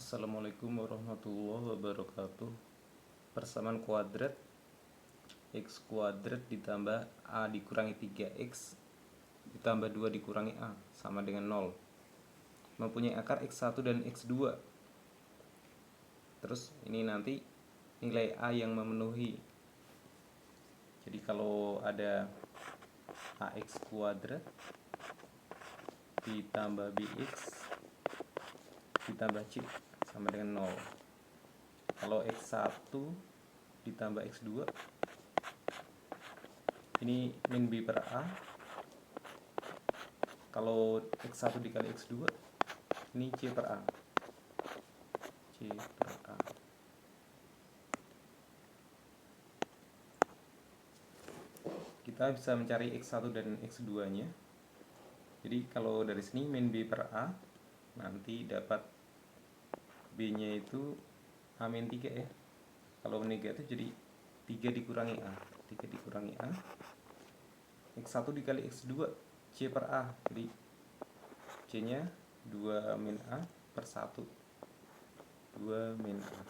Assalamualaikum warahmatullahi wabarakatuh. Persamaan kuadrat x kuadrat ditambah a dikurangi 3x ditambah 2 dikurangi a sama dengan 0 mempunyai akar x1 dan x2. Terus ini nanti nilai a yang memenuhi. Jadi kalau ada ax kuadrat ditambah bx ditambah c sama dengan 0. Kalau x1 ditambah x2 ini min b per a. Kalau x1 dikali x2 ini c per a. C per a. Kita bisa mencari x1 dan x2 nya. Jadi kalau dari sini min b per a, nanti dapat b nya itu a min 3 ya. Kalau negatif jadi 3 dikurangi a. 3 dikurangi a, x1 dikali x2 c per a, jadi c nya 2 min a per 1. 2 min a,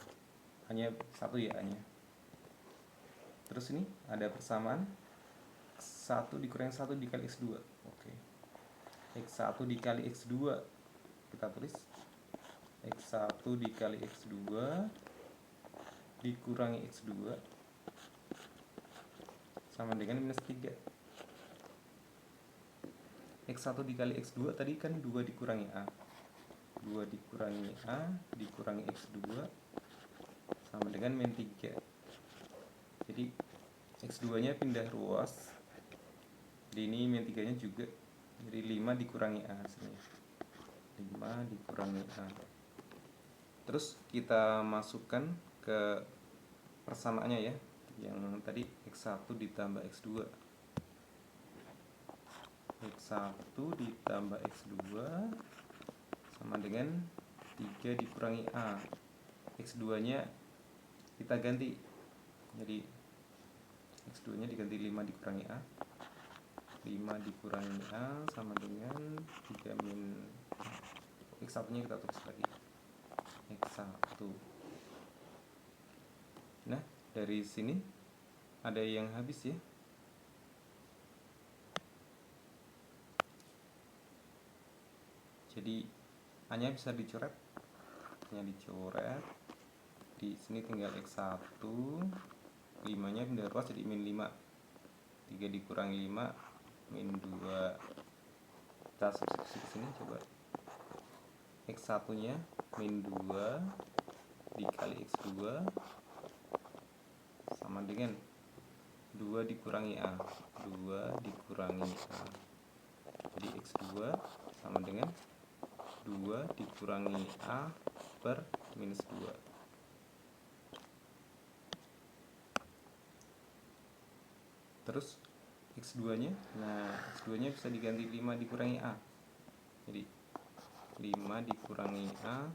hanya 1 ya a nya. Terus ini ada persamaan x1 dikurangi 1 dikali x2. Oke, x1 dikali x2 kita tulis x1 dikali x2 dikurangi x2 sama dengan minus 3. x1 dikali x2 tadi kan 2 dikurangi a. 2 dikurangi a dikurangi x2 sama dengan min 3. Jadi x2 nya pindah ruas, jadi ini min 3 nya juga, jadi 5 dikurangi a hasilnya. 5 dikurangi a. Terus kita masukkan ke persamaannya ya, yang tadi x1 ditambah x2. x1 ditambah x2 sama dengan 3 dikurangi a. x2 nya kita ganti, jadi x2 nya diganti 5 dikurangi a. 5 dikurangi a sama dengan 3 min a. x1 nya kita tulis lagi x1. Nah, dari sini ada yang habis ya. Jadi hanya bisa dicoret. Hanya dicoret. Di sini tinggal x1. 5-nya pindah ruas jadi min 5. 3 dikurangi 5 min 2. Kita substitusi ke sini coba. x1-nya min 2 dikali x2 sama dengan 2 dikurangi a. 2 dikurangi a. Jadi x2 sama dengan 2 dikurangi a per minus 2. Terus x2 nya, nah x2 nya bisa diganti 5 dikurangi a. Jadi 5 dikurangi a,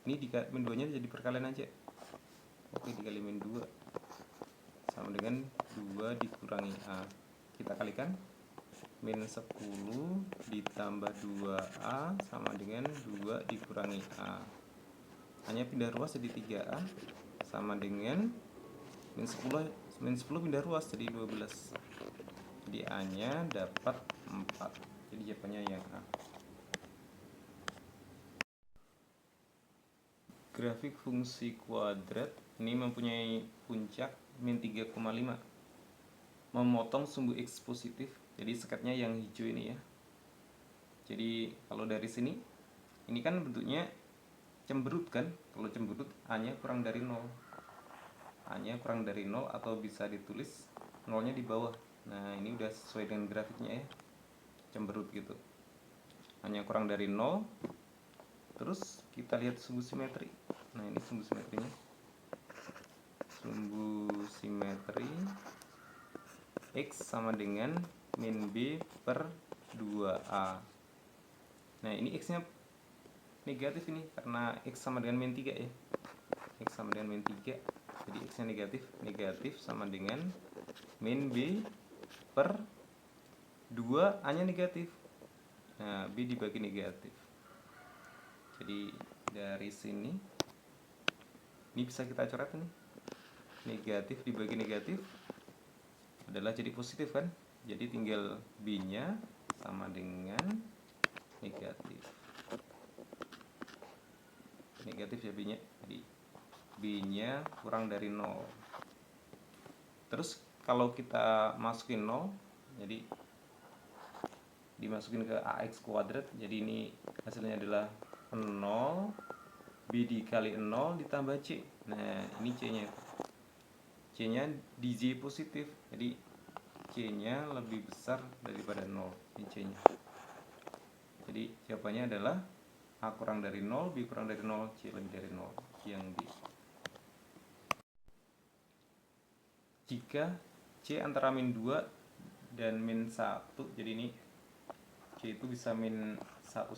ini min 2 nya jadi perkalian aja. Oke, dikali min 2 sama dengan 2 dikurangi a. Kita kalikan, min 10 ditambah 2a sama dengan 2 dikurangi a. Hanya pindah ruas jadi 3a sama dengan min 10 pindah ruas jadi 12. Jadi a nya dapat 4. Jadi jawabannya yang a. Grafik fungsi kuadrat ini mempunyai puncak min 3,5, memotong sumbu x positif. Jadi sekatnya yang hijau ini ya. Jadi kalau dari sini, ini kan bentuknya cemberut kan. Kalau cemberut a nya kurang dari 0. A nya kurang dari 0 atau bisa ditulis 0 nya di bawah. Nah ini udah sesuai dengan grafiknya ya, cemberut gitu. A nya kurang dari 0. Terus kita lihat sumbu simetri. Nah ini sumbu simetrinya. Sumbu simetri x sama dengan min b per 2a. Nah ini x nya negatif ini karena x sama dengan min 3 ya. X sama dengan min 3, jadi x nya negatif. Negatif sama dengan min b per 2, a nya negatif. Nah b dibagi negatif, jadi dari sini ini bisa kita coret nih, negatif dibagi negatif adalah jadi positif kan, jadi tinggal B nya sama dengan negatif ya B nya, jadi B nya kurang dari 0. Terus kalau kita masukin 0, jadi dimasukin ke AX kuadrat, jadi ini hasilnya adalah 0 B dikali 0 ditambah C. Nah ini C nya, C nya di J positif, jadi C nya lebih besar daripada 0. Ini C nya, jadi jawabannya adalah A kurang dari 0, B kurang dari 0, C lebih dari 0, yang D. Jika C antara min 2 dan min 1, jadi ini C itu bisa min 1,5.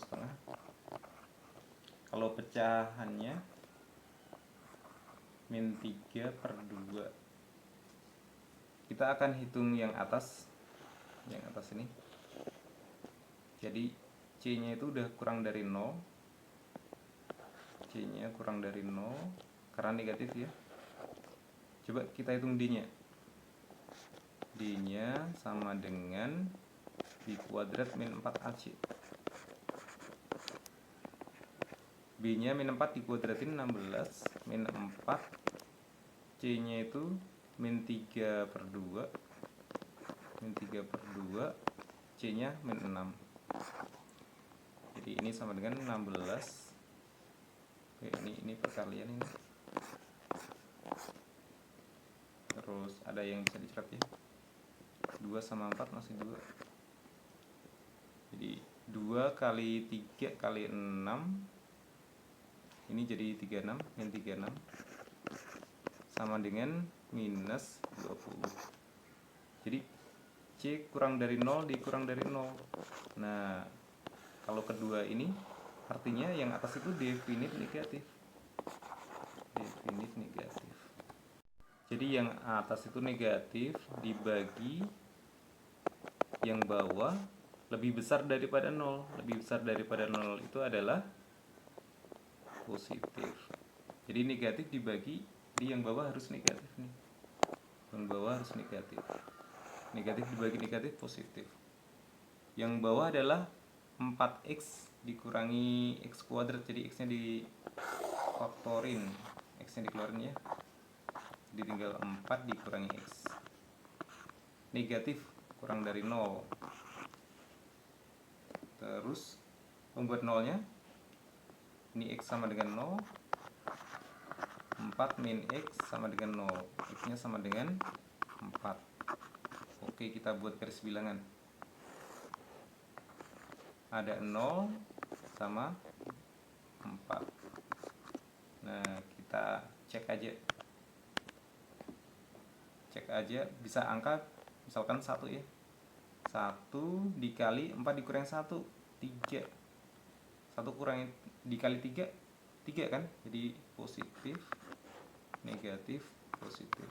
Kalau pecahannya min 3 per 2, kita akan hitung yang atas ini. Jadi C nya itu udah kurang dari 0, C nya kurang dari 0 karena negatif ya. Coba kita hitung D nya, D nya sama dengan B kuadrat min 4AC. B nya min 4 dikuadratin 16, min 4, C nya itu min 3 per 2, C nya min 6. Jadi ini sama dengan 16. Oke, ini perkalian ini. Terus ada yang bisa dicoret ya, 2 sama 4 masih 2. Jadi 2 kali 3 kali 6, ini jadi 36, min 36 sama dengan minus 20. Jadi C kurang dari 0, D kurang dari 0. Nah kalau kedua ini artinya yang atas itu definit negatif. Jadi yang atas itu negatif dibagi yang bawah lebih besar daripada 0. Lebih besar daripada 0 itu adalah positif. Jadi negatif dibagi di yang bawah harus negatif nih. Yang bawah harus negatif. Negatif dibagi negatif positif. Yang bawah adalah 4x dikurangi x kuadrat, jadi x nya difaktorin, x nya dikeluarin ya, jadi tinggal 4 dikurangi x. Negatif kurang dari 0. Terus membuat 0 nya, ini x sama dengan 0, 4 min x sama dengan 0, x nya sama dengan 4. Oke, kita buat garis bilangan. Ada 0 sama 4. Nah kita cek aja bisa angka misalkan 1 ya, 1 dikali 4 dikurangi 1, 3. 1 kurangi dikali 3, 3 kan, jadi positif, negatif, positif.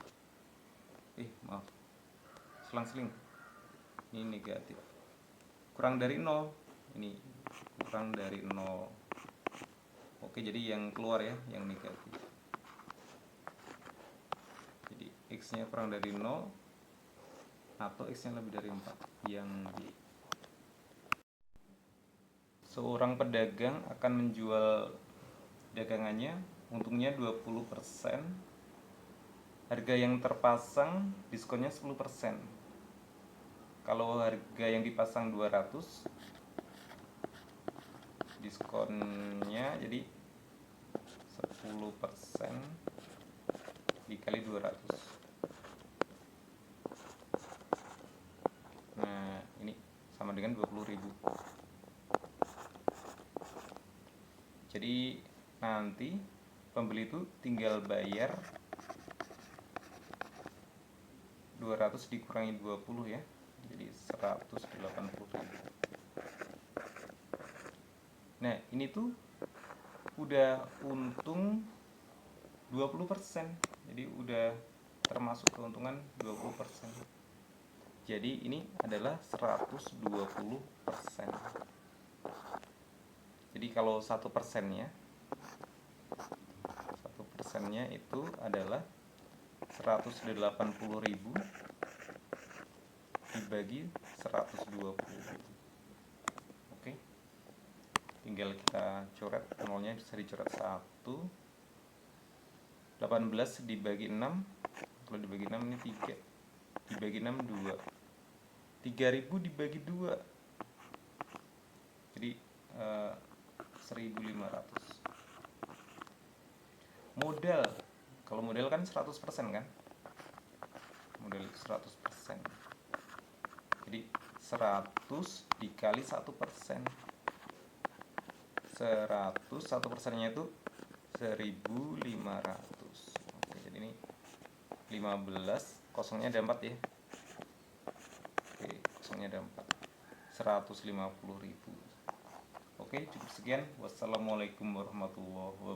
Maaf, selang-seling, ini negatif. Kurang dari 0, ini kurang dari 0. Oke, jadi yang keluar ya, yang negatif. Jadi x nya kurang dari 0 atau x nya lebih dari 4, yang D. Seorang pedagang akan menjual dagangannya, untungnya 20%, harga yang terpasang diskonnya 10%. Kalau harga yang dipasang 200, diskonnya jadi 10% dikali 200. Nah ini sama dengan 20.000. Jadi nanti pembeli itu tinggal bayar 200 dikurangi 20 ya, jadi 180.000. Nah ini tuh udah untung 20%, jadi udah termasuk keuntungan 20%. Jadi ini adalah 120%. Jadi kalau 1%-nya persennya itu adalah 180.000 dibagi 120.000. Oke, tinggal kita coret, nolnya bisa dicoret 1. 18 dibagi 6, kalau dibagi 6 ini 3, dibagi 6 2, 3.000 dibagi 2, jadi 1.500. Modal, kalau modal kan 100% kan, modal 100%, jadi 100 dikali 1%, 1%nya itu 1.500. Oke, jadi ini 15, kosongnya ada 4 ya. Oke, kosongnya ada 4, 150.000. Oke, cukup sekian. Wassalamualaikum warahmatullahi wabarakatuh.